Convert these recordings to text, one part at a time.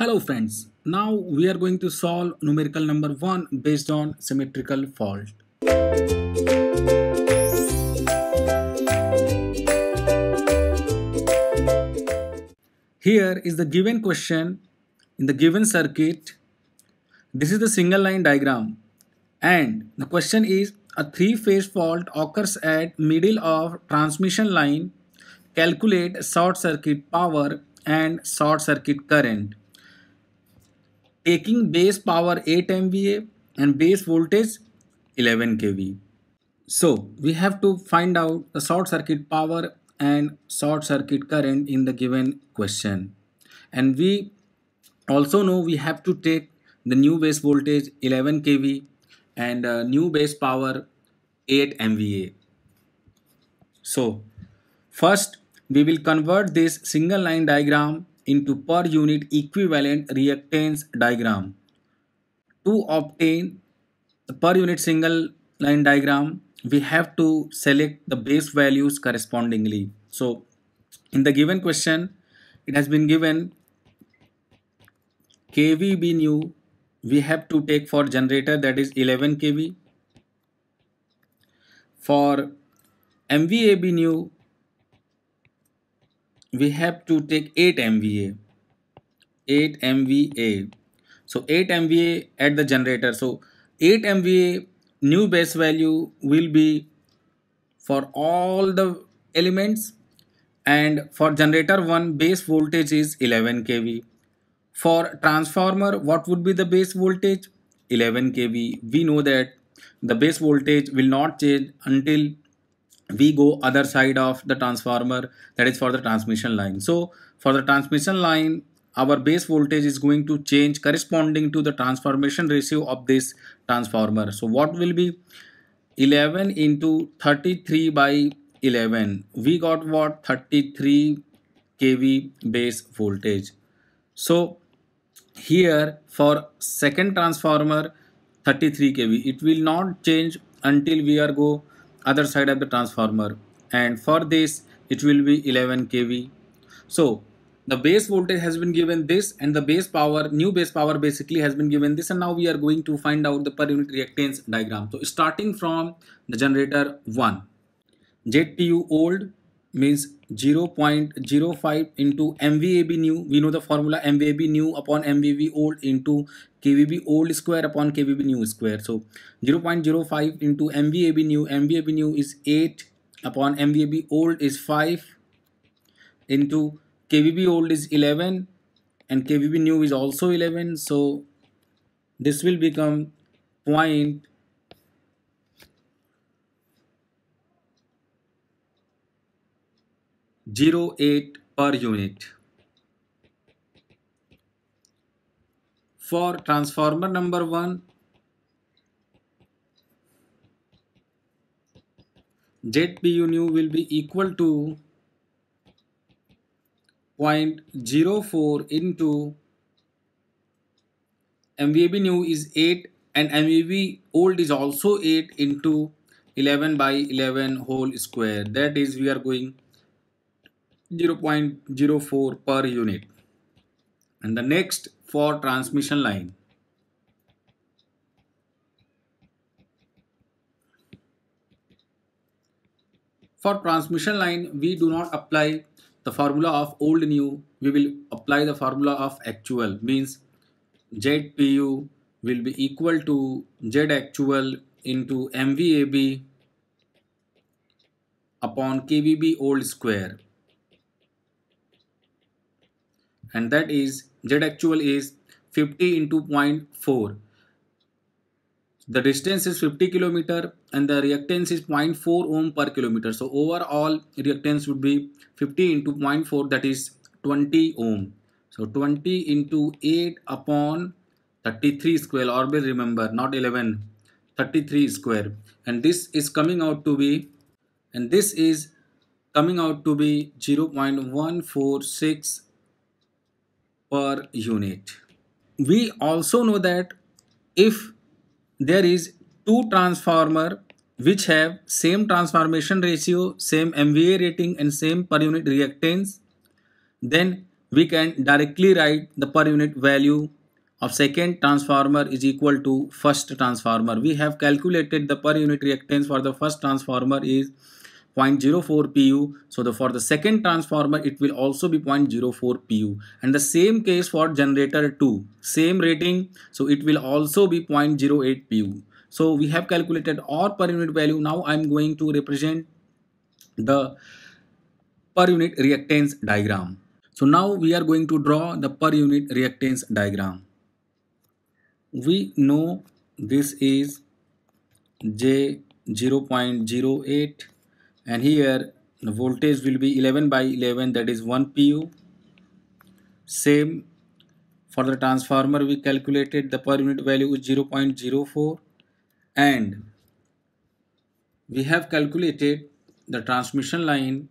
Hello friends, now we are going to solve numerical number 1 based on symmetrical fault. Here is the given question in the given circuit. This is the single line diagram and the question is a three-phase fault occurs at middle of transmission line. Calculate short circuit power and short circuit current. Taking base power 8 MVA and base voltage 11 kV. So we have to find out the short circuit power and short circuit current in the given question. And we also know we have to take the new base voltage 11 kV and new base power 8 MVA. So first we will convert this single line diagram into per unit equivalent reactance diagram. To obtain the per unit single line diagram, we have to select the base values correspondingly. So in the given question, it has been given kVB new, we have to take for generator, that is 11 kV. For MVAB new, we have to take 8 MVA. 8 MVA. So 8 MVA at the generator. So 8 MVA new base value will be for all the elements, and for generator 1 base voltage is 11 kV. For transformer, what would be the base voltage? 11 kV. We know that the base voltage will not change until we go other side of the transformer, that is for the transmission line. So for the transmission line, our base voltage is going to change corresponding to the transformation ratio of this transformer. So what will be 11 into 33 by 11? We got what? 33 kV base voltage. So here for second transformer 33 kV, it will not change until we are go other side of the transformer, and for this it will be 11 kV. So the base voltage has been given this, and the base power, new base power basically has been given this, and now we are going to find out the per unit reactance diagram. So starting from the generator 1, ZPU old means 0.05 into MVAB new. We know the formula MVAB new upon MVAB old into KVB old square upon KVB new square. So 0.05 into MVAB new. MVAB new is 8 upon MVAB old is 5 into KVB old is 11 and KVB new is also 11. So this will become 0.08 per unit. For transformer number 1, ZPU new will be equal to 0.04 into MVAB new is 8 and MVAB old is also 8 into 11 by 11 whole square. That is, we are going 0.04 per unit. And the next for transmission line. For transmission line, we do not apply the formula of old new. We will apply the formula of actual, means ZPU will be equal to Z actual into MVAB upon KVB old square. And that is, Z actual is 50 into 0.4. The distance is 50 kilometer and the reactance is 0.4 ohm per kilometer. So overall reactance would be 50 into 0.4, that is 20 ohm. So 20 into 8 upon 33 square, always remember, not 11, 33 square. And this is coming out to be, 0.146 per unit. We also know that if there is two transformer which have same transformation ratio, same MVA rating and same per unit reactance, then we can directly write the per unit value of second transformer is equal to first transformer. We have calculated the per unit reactance for the first transformer is 0.04 pu. So for the second transformer it will also be 0.04 pu, and the same case for generator 2, same rating, so it will also be 0.08 pu. So we have calculated all per unit value. Now I am going to represent the per unit reactance diagram. So now we are going to draw the per unit reactance diagram. We know this is J 0.08, and here the voltage will be 11 by 11, that is 1 pu. Same for the transformer, we calculated the per unit value is 0.04, and we have calculated the transmission line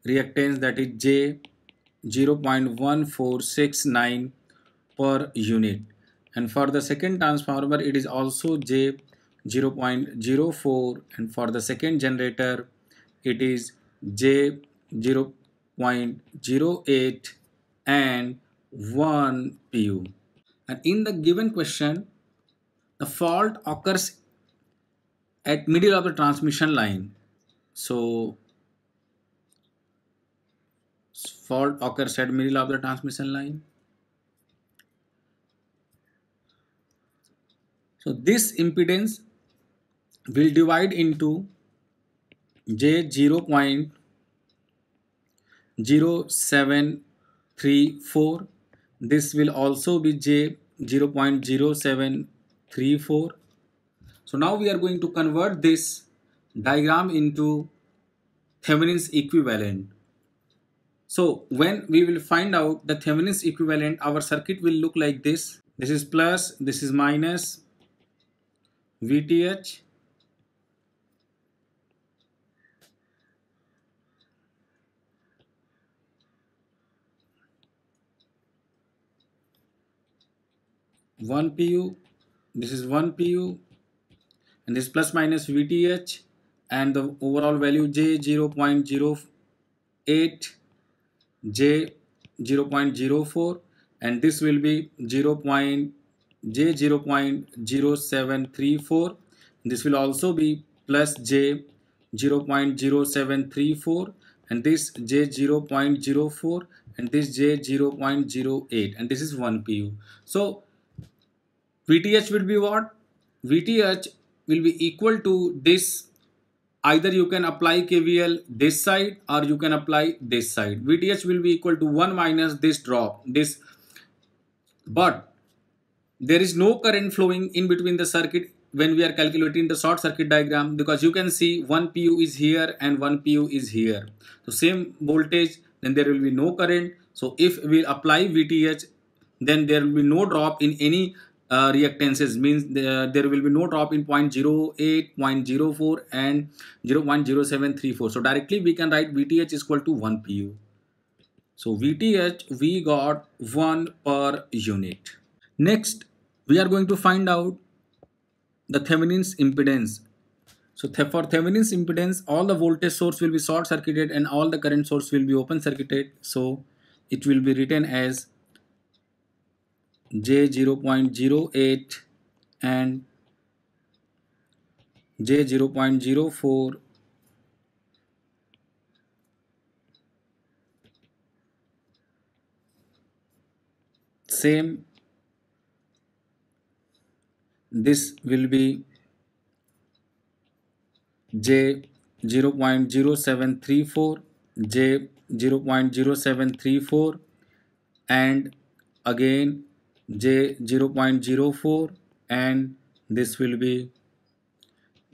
reactance, that is J 0.1469 per unit, and for the second transformer it is also J 0.04, and for the second generator it is J 0.08 and 1 pu. And in the given question, the fault occurs at middle of the transmission line. So fault occurs at middle of the transmission line. So this impedance will divide into J 0.0734. This will also be J 0.0734. So now we are going to convert this diagram into Thevenin's equivalent. So when we will find out the Thevenin's equivalent, our circuit will look like this. This is plus, this is minus, VTH, one pu, this is 1 pu, and this plus minus VTH, and the overall value J 0.08, J 0.04, and this will be J 0.0734. This will also be plus J 0.0734, and this J 0.04, and this J 0.08, and this is 1 pu. So VTH will be what? VTH will be equal to this. Either you can apply KVL this side or you can apply this side. VTH will be equal to 1 minus this drop, this. But there is no current flowing in between the circuit when we are calculating the short circuit diagram, because you can see 1 pu is here and 1 pu is here. So same voltage, then there will be no current. So if we apply VTH, then there will be no drop in any reactances, means there will be no drop in 0.08, 0.04 and 0.0734. So directly we can write VTH is equal to 1 pu. So VTH we got 1 per unit. Next we are going to find out the Thevenin's impedance. So for Thevenin's impedance, all the voltage source will be short circuited and all the current source will be open circuited. So it will be written as J 0.08 and J 0.04 same. This will be J 0.0734, J 0.0734, and again J 0.04, and this will be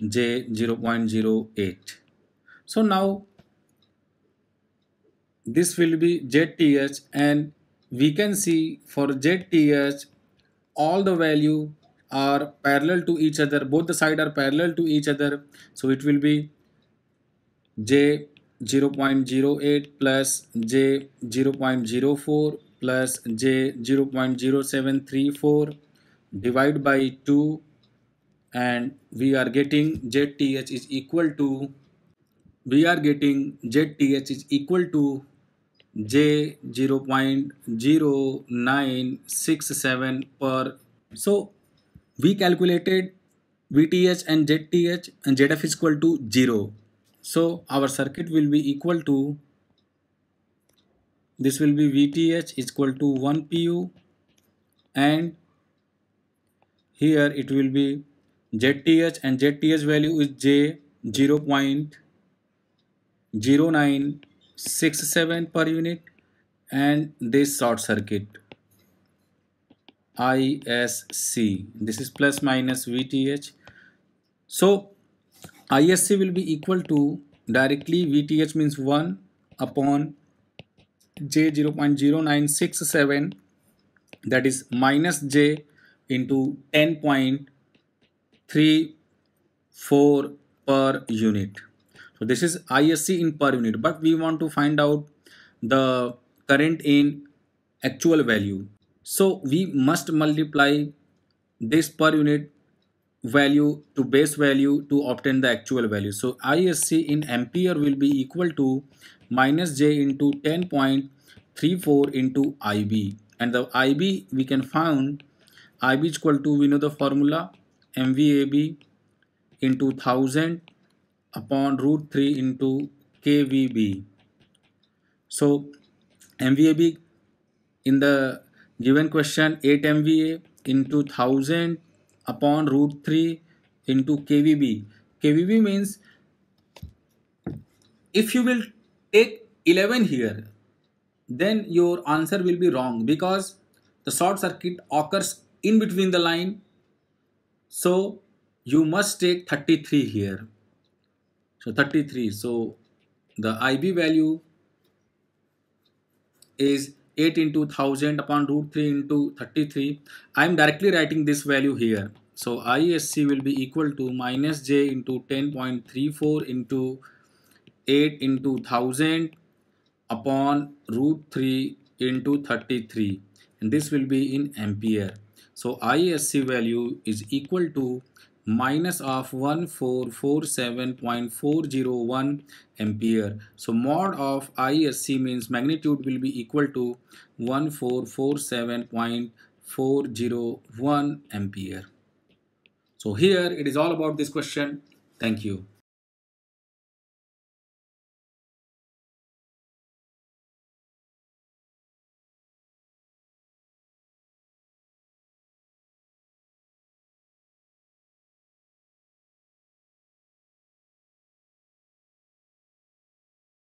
J 0.08. So now this will be ZTH, and we can see for ZTH all the value are parallel to each other, both the side are parallel to each other. So it will be J 0.08 plus J 0.04 plus J 0.0734 divide by 2, and we are getting ZTH is equal to we are getting ZTH is equal to J 0.0967 per. So we calculated VTH and ZTH and ZF is equal to 0. So our circuit will be equal to, this will be VTH is equal to 1 pu, and here it will be ZTH, and ZTH value is J 0.0967 per unit, and this short circuit ISC, this is plus minus VTH. So ISC will be equal to, directly VTH means 1 upon J 0.0967, that is minus J into 10.34 per unit. So this is ISC in per unit, but we want to find out the current in actual value. So we must multiply this per unit value to base value to obtain the actual value. So ISC in ampere will be equal to minus J into 10.34 into IB, and the IB we can find, IB is equal to, we know the formula, MVAB into 1000 upon root 3 into KVB. So MVAB in the given question 8 MVA into 1000 upon root 3 into KVB. KVB means if you will take 11 here, then your answer will be wrong, because the short circuit occurs in between the line. So you must take 33 here. So 33. So the IB value is 8 into 1000 upon root 3 into 33. I am directly writing this value here. So ISC will be equal to minus J into 10.34 into 8 into 1000 upon root 3 into 33, and this will be in ampere. So ISC value is equal to minus of 1447.401 ampere. So mod of ISC means magnitude will be equal to 1447.401 ampere. So here it is all about this question. Thank you.